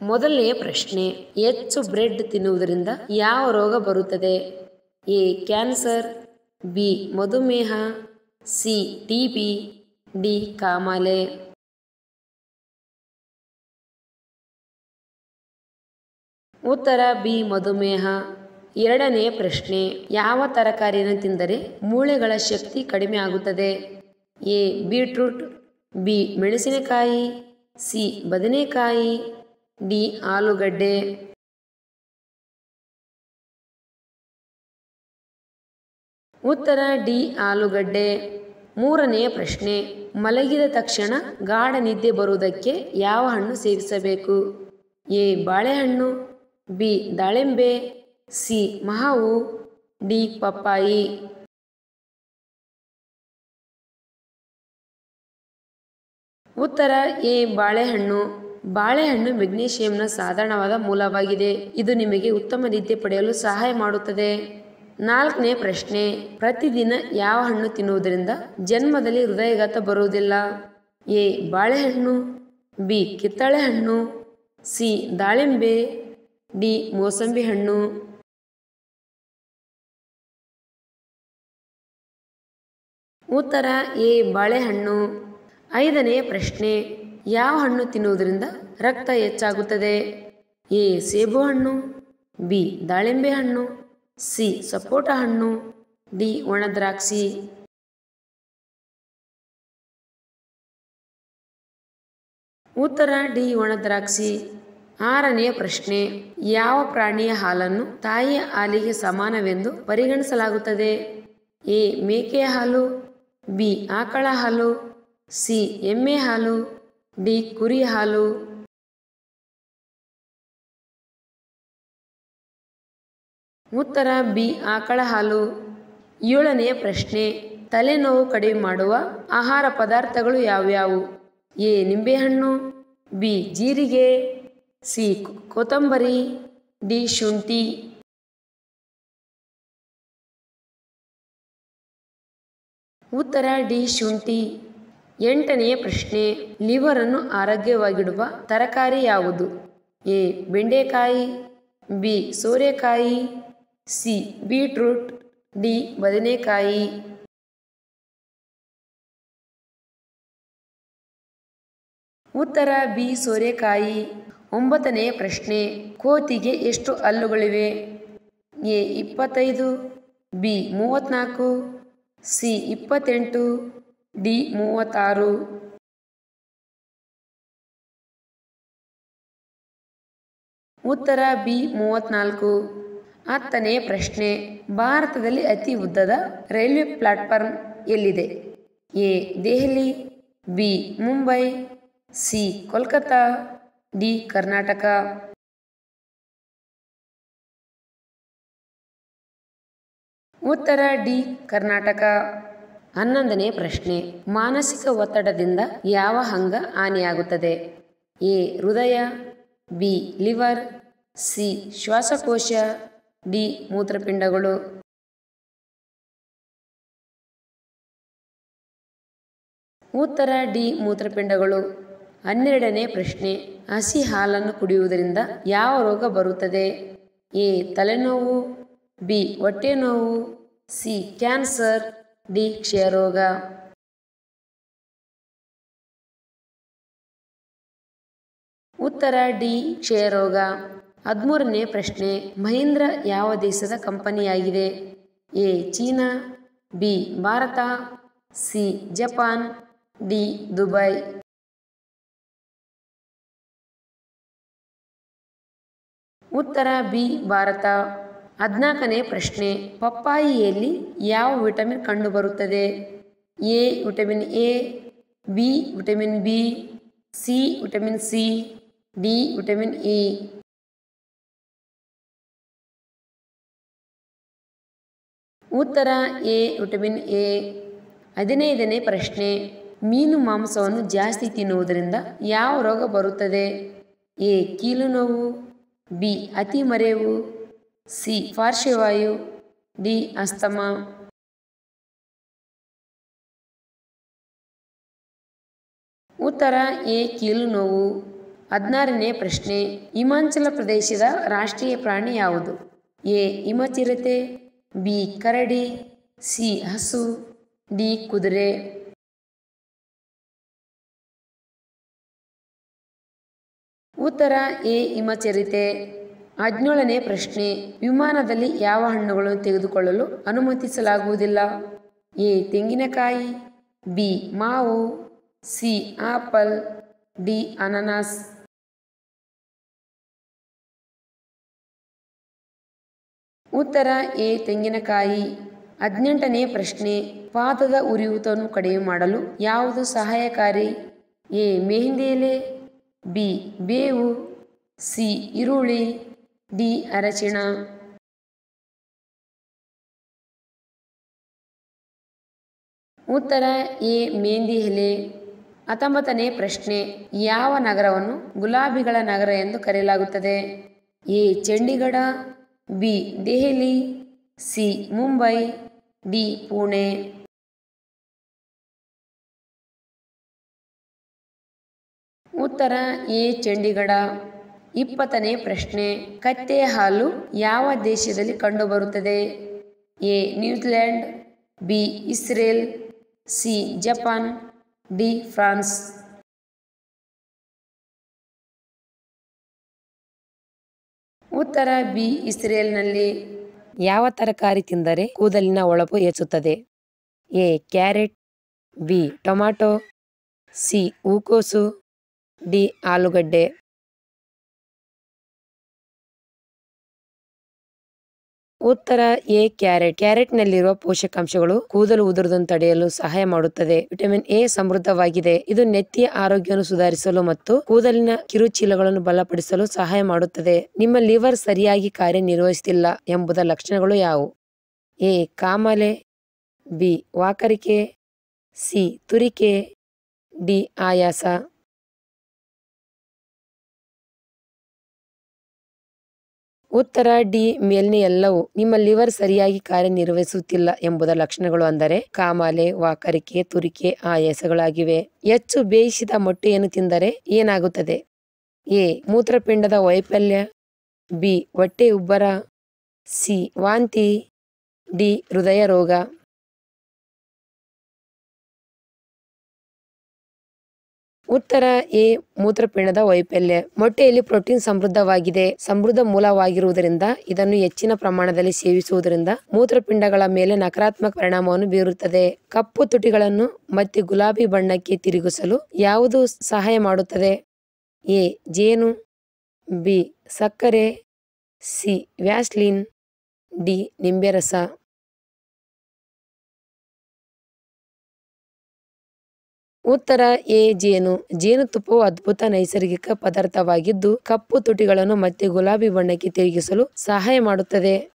ಮೊದಲನೆಯ ಪ್ರಶ್ನೆ, ಹೆಚ್ಚು ಬ್ರೆಡ್ ತಿನ್ನುವುದರಿಂದ ಯಾವ ರೋಗ ಬರುತ್ತದೆ? ಎ. Cancer, B. ಮಧುಮೇಹ, ಸಿ. TB, D. ಕಾಮಾಲೆ. ಉತ್ತರ ಬಿ. ಮಧುಮೇಹ. ಎರಡನೆಯ ಪ್ರಶ್ನೆ, ಯಾವ ತರಕಾರಿಯನ್ನು ತಿಂದರೆ ಮೂಳೆಗಳ ಶಕ್ತಿ ಕಡಿಮೆ ಆಗುತ್ತದೆ? ಎ. Beetroot, B. ಮೆಣಸಿನಕಾಯಿ, ಸಿ. ಬದನೆಕಾಯಿ, ಡಿ. ಆಲೂಗಡ್ಡೆ. ಉತ್ತರ ಡಿ. ಆಲೂಗಡ್ಡೆ. ಮೂರನೆಯ ಪ್ರಶ್ನೆ, ಮಲಗಿದ ತಕ್ಷಣ ಗಾಢ ನಿದ್ದೆ ಬರುವುದಕ್ಕೆ ಯಾವ ಹಣ್ಣು ಸೇವಿಸಬೇಕು? ಎ. ಬಾಳೆಹಣ್ಣು, ಬಿ. ದಾಳಿಂಬೆ, ಸಿ. ಮಾವು, ಡಿ. ಪಪ್ಪಾಯಿ. ಉತ್ತರ ಎ. ಬಾಳೆಹಣ್ಣು. ಬಾಳೆಹಣ್ಣು ಮೆಗ್ನೀಷಿಯಂನ ಸಾಧಾರಣವಾದ ಮೂಲವಾಗಿದೆ. ಇದು ನಿಮಗೆ ಉತ್ತಮ ನಿದ್ದೆ ಪಡೆಯಲು ಸಹಾಯ ಮಾಡುತ್ತದೆ. ನಾಲ್ಕನೇ ಪ್ರಶ್ನೆ, ಪ್ರತಿದಿನ ಯಾವ ಹಣ್ಣು ತಿನ್ನುವುದರಿಂದ ಜನ್ಮದಲ್ಲಿ ಹೃದಯಾಘಾತ ಬರುವುದಿಲ್ಲ? ಎ. ಬಾಳೆಹಣ್ಣು, ಬಿ. ಕಿತ್ತಳೆ ಹಣ್ಣು, ಸಿ. ದಾಳಿಂಬೆ, ಡಿ. ಮೋಸಂಬಿ ಹಣ್ಣು. ಉತ್ತರ ಎ. ಬಾಳೆಹಣ್ಣು. ಐದನೆಯ ಪ್ರಶ್ನೆ, ಯಾವ ಹಣ್ಣು ತಿನ್ನುವುದರಿಂದ ರಕ್ತ ಹೆಚ್ಚಾಗುತ್ತದೆ? ಎ. ಸೇಬುಹಣ್ಣು, ಬಿ. ದಾಳಿಂಬೆ ಹಣ್ಣು, ಸಿ. ಸಪೋಟ ಹಣ್ಣು, ಡಿ. ಒಣದ್ರಾಕ್ಷಿ. ಉತ್ತರ ಡಿ. ಒಣದ್ರಾಕ್ಷಿ. ಆರನೆಯ ಪ್ರಶ್ನೆ, ಯಾವ ಪ್ರಾಣಿಯ ಹಾಲನ್ನು ತಾಯಿಯ ಹಾಲಿಗೆ ಸಮಾನವೆಂದು ಪರಿಗಣಿಸಲಾಗುತ್ತದೆ? ಎ. ಮೇಕೆಯ ಹಾಲು, ಬಿ. ಆಕಳ ಹಾಲು, ಸಿ. ಎಮ್ಮೆ ಹಾಲು, ಡಿ. ಕುರಿ ಹಾಲು. ಉತ್ತರ ಬಿ. ಆಕಳ ಹಾಲು. ಏಳನೆಯ ಪ್ರಶ್ನೆ, ತಲೆನೋವು ಕಡಿಮೆ ಮಾಡುವ ಆಹಾರ ಪದಾರ್ಥಗಳು ಯಾವ್ಯಾವು? ಎ. ನಿಂಬೆಹಣ್ಣು, ಬಿ. ಜೀರಿಗೆ, ಸಿ. ಕೊತ್ತಂಬರಿ, ಡಿ. ಶುಂಠಿ. ಉತ್ತರ ಡಿ. ಶುಂಠಿ. ಎಂಟನೆಯ ಪ್ರಶ್ನೆ, ಲಿವರ್ ಅನ್ನು ಆರೋಗ್ಯವಾಗಿಡುವ ತರಕಾರಿ ಯಾವುದು? ಎ. ಬೆಂಡೆಕಾಯಿ, ಬಿ. ಸೋರೆಕಾಯಿ, ಸಿ. Beetroot, D. ಬದನೆಕಾಯಿ. ಉತ್ತರ ಬಿ. ಸೋರೆಕಾಯಿ. ಒಂಬತ್ತನೆಯ ಪ್ರಶ್ನೆ, ಕೋತಿಗೆ ಎಷ್ಟು ಹಲ್ಲುಗಳಿವೆ? ಎ. 25, ಬಿ. 34, ಸಿ. 28, ಡಿ. 36. ಉತ್ತರ ಬಿ. 34. ಹತ್ತನೆಯ ಪ್ರಶ್ನೆ, ಭಾರತದಲ್ಲಿ ಅತಿ ಉದ್ದದ ರೈಲ್ವೆ ಪ್ಲಾಟ್ಫಾರ್ಮ್ ಎಲ್ಲಿದೆ? A. Delhi, B. Mumbai, C. Kolkata, D. Karnataka. ಉತ್ತರ ಡಿ. ಕರ್ನಾಟಕ. ಹನ್ನೊಂದನೇ ಪ್ರಶ್ನೆ, ಮಾನಸಿಕ ಒತ್ತಡದಿಂದ ಯಾವ ಅಂಗ ಹಾನಿಯಾಗುತ್ತದೆ? ಎ. ಹೃದಯ, ಬಿ. Liver, C. ಶ್ವಾಸಕೋಶ, ಡಿ. ಮೂತ್ರಪಿಂಡಗಳು. ಉತ್ತರ ಡಿ. ಮೂತ್ರಪಿಂಡಗಳು. ಹನ್ನೆರಡನೇ ಪ್ರಶ್ನೆ, ಹಸಿ ಹಾಲನ್ನು ಕುಡಿಯುವುದರಿಂದ ಯಾವ ರೋಗ ಬರುತ್ತದೆ? ಎ. ತಲೆನೋವು, ಬಿ. ಹೊಟ್ಟೆ ನೋವು, ಸಿ. Cancer, D. ಕ್ಷಯರೋಗ. ಉತ್ತರ ಡಿ. ಕ್ಷಯರೋಗ. ಹದಿಮೂರನೇ ಪ್ರಶ್ನೆ, ಮಹೀಂದ್ರ ಯಾವ ದೇಶದ ಕಂಪನಿಯಾಗಿದೆ? ಎ. ಚೀನಾ, B. Bharat, C. Japan, D. Dubai. ಉತ್ತರ ಬಿ. ಭಾರತ. ಹದಿನಾಲ್ಕನೇ ಪ್ರಶ್ನೆ, ಪಪ್ಪಾಯಿಯಲ್ಲಿ ಯಾವ ವಿಟಮಿನ್ ಕಂಡುಬರುತ್ತದೆ? A. Vitamin A, B. Vitamin B, C. Vitamin C, D. Vitamin E. ಉತ್ತರ ಎ. Vitamin A. 15ನೇ ಪ್ರಶ್ನೆ, ಮೀನು ಮಾಂಸವನ್ನು ಜಾಸ್ತಿ ತಿನ್ನುವುದರಿಂದ ಯಾವ ರೋಗ ಬರುತ್ತದೆ? ಎ. ಕೀಲು ನೋವು, ಬಿ. ಅತಿಮರೆವು, ಸಿ. ಪಾರ್ಶ್ವವಾಯು, ಡಿ. ಅಸ್ತಮಾ. ಉತ್ತರ ಎ. ಕೀಲು ನೋವು. 16ನೇ ಪ್ರಶ್ನೆ, ಹಿಮಾಚಲ ಪ್ರದೇಶದ ರಾಷ್ಟ್ರೀಯ ಪ್ರಾಣಿ ಯಾವುದು? ಎ ಹಿಮಚಿರತೆ, ಬಿ ಕರಡಿ, ಸಿ ಹಸು, ಡಿ ಕುದುರೆ. ಉತ್ತರ ಎ ಹಿಮಚಿರತೆ. 17ನೇ ಪ್ರಶ್ನೆ, ವಿಮಾನದಲ್ಲಿ ಯಾವ ಹಣ್ಣುಗಳನ್ನು ತೆಗೆದುಕೊಳ್ಳಲು ಅನುಮತಿಸಲಾಗುವುದಿಲ್ಲ? ಎ ತೆಂಗಿನಕಾಯಿ, ಬಿ ಮಾವು, ಸಿ ಆಪಲ್, ಡಿ ಅನಾನಸ್. ಉತ್ತರ ಎ ತೆಂಗಿನಕಾಯಿ. 18ನೇ ಪ್ರಶ್ನೆ, ಪಾದದ ಉರಿಯೂತವನ್ನು ಕಡಿಮೆ ಮಾಡಲು ಯಾವುದು ಸಹಾಯಕಾರಿ? ಎ ಮೆಹಂದಿ ಎಲೆ, ಬಿ ಬೇವು, ಸಿ ಈರುಳ್ಳಿ, ಡಿ ಅರಶಿಣ. ಉತ್ತರ ಎ ಮೆಹಂದಿ ಎಲೆ. 19ನೇ ಪ್ರಶ್ನೆ, ಯಾವ ನಗರವನ್ನು ಗುಲಾಬಿಗಳ ನಗರ ಎಂದು ಕರೆಯಲಾಗುತ್ತದೆ? A Chandigarh, B Delhi, C Mumbai, D Pune. ಉತ್ತರ ಎ ಚಂಡೀಗಢ. 20ನೇ ಪ್ರಶ್ನೆ, ಕತ್ತೆಯ ಹಾಲು ಯಾವ ದೇಶದಲ್ಲಿ ಕಂಡುಬರುತ್ತದೆ? A New Zealand, B Israel, C Japan, D France. ಉತ್ತರ ಬಿ ಇಸ್ರೇಲ್ನಲ್ಲಿ. ಯಾವ ತರಕಾರಿ ತಿಂದರೆ ಕೂದಲಿನ ಹೊಳಪು ಹೆಚ್ಚುತ್ತದೆ? A carrot, B tomato, C ಹೂಕೋಸು, ಡಿ ಆಲೂಗಡ್ಡೆ. ಉತ್ತರ ಎ ಕ್ಯಾರೆಟ್. ಕ್ಯಾರೆಟ್ನಲ್ಲಿರುವ ಪೋಷಕಾಂಶಗಳು ಕೂದಲು ಉದುರುವುದನ್ನು ತಡೆಯಲು ಸಹಾಯ ಮಾಡುತ್ತದೆ. ವಿಟಮಿನ್ ಎ ಸಮೃದ್ಧವಾಗಿದೆ. ಇದು ನೆತ್ತಿಯ ಆರೋಗ್ಯವನ್ನು ಸುಧಾರಿಸಲು ಮತ್ತು ಕೂದಲಿನ ಕಿರುಚೀಲಗಳನ್ನು ಬಲಪಡಿಸಲು ಸಹಾಯ ಮಾಡುತ್ತದೆ. ನಿಮ್ಮ ಲಿವರ್ ಸರಿಯಾಗಿ ಕಾರ್ಯನಿರ್ವಹಿಸುತ್ತಿಲ್ಲ ಎಂಬುದರ ಲಕ್ಷಣಗಳು ಯಾವುವು? ಎ ಕಾಮಾಲೆ, ಬಿ ವಾಕರಿಕೆ, ಸಿ ತುರಿಕೆ, ಡಿ ಆಯಾಸ. ಉತ್ತರ ಡಿ ಮೇಲ್ನೇ ಎಲ್ಲವೂ. ನಿಮ್ಮ ಲಿವರ್ ಸರಿಯಾಗಿ ಕಾರ್ಯನಿರ್ವಹಿಸುತ್ತಿಲ್ಲ ಎಂಬುದರ ಲಕ್ಷಣಗಳು ಅಂದರೆ ಕಾಮಾಲೆ, ವಾಕರಿಕೆ, ತುರಿಕೆ, ಆಯಾಸಗಳಾಗಿವೆ. ಹೆಚ್ಚು ಬೇಯಿಸಿದ ಮೊಟ್ಟೆಯನ್ನು ತಿಂದರೆ ಏನಾಗುತ್ತದೆ? ಎ ಮೂತ್ರಪಿಂಡದ ವೈಫಲ್ಯ, ಬಿ ಹೊಟ್ಟೆ ಉಬ್ಬರ, ಸಿ ವಾಂತಿ, ಡಿ ಹೃದಯ ರೋಗ. ಉತ್ತರ ಎ ಮೂತ್ರಪಿಂಡದ ವೈಫಲ್ಯ. ಮೊಟ್ಟೆಯಲ್ಲಿ ಪ್ರೋಟೀನ್ ಸಮೃದ್ಧವಾಗಿದೆ. ಸಮೃದ್ಧ ಮೂಲವಾಗಿರುವುದರಿಂದ ಇದನ್ನು ಹೆಚ್ಚಿನ ಪ್ರಮಾಣದಲ್ಲಿ ಸೇವಿಸುವುದರಿಂದ ಮೂತ್ರಪಿಂಡಗಳ ಮೇಲೆ ನಕಾರಾತ್ಮಕ ಪರಿಣಾಮವನ್ನು ಬೀರುತ್ತದೆ. ಕಪ್ಪು ತುಟಿಗಳನ್ನು ಮತ್ತೆ ಗುಲಾಬಿ ಬಣ್ಣಕ್ಕೆ ತಿರುಗಿಸಲು ಯಾವುದು ಸಹಾಯ ಮಾಡುತ್ತದೆ? ಎ ಜೇನು, ಬಿ ಸಕ್ಕರೆ, ಸಿ ವ್ಯಾಸ್ಲಿನ್, ಡಿ ನಿಂಬೆ ರಸ. ಉತ್ತರ ಎ ಜೇನು. ಜೇನುತುಪ್ಪವು ಅದ್ಭುತ ನೈಸರ್ಗಿಕ ಪದಾರ್ಥವಾಗಿದ್ದು ಕಪ್ಪು ತುಟಿಗಳನ್ನು ಮತ್ತೆ ಗುಲಾಬಿ ಬಣ್ಣಕ್ಕೆ ತಿರುಗಿಸಲು ಸಹಾಯ ಮಾಡುತ್ತದೆ.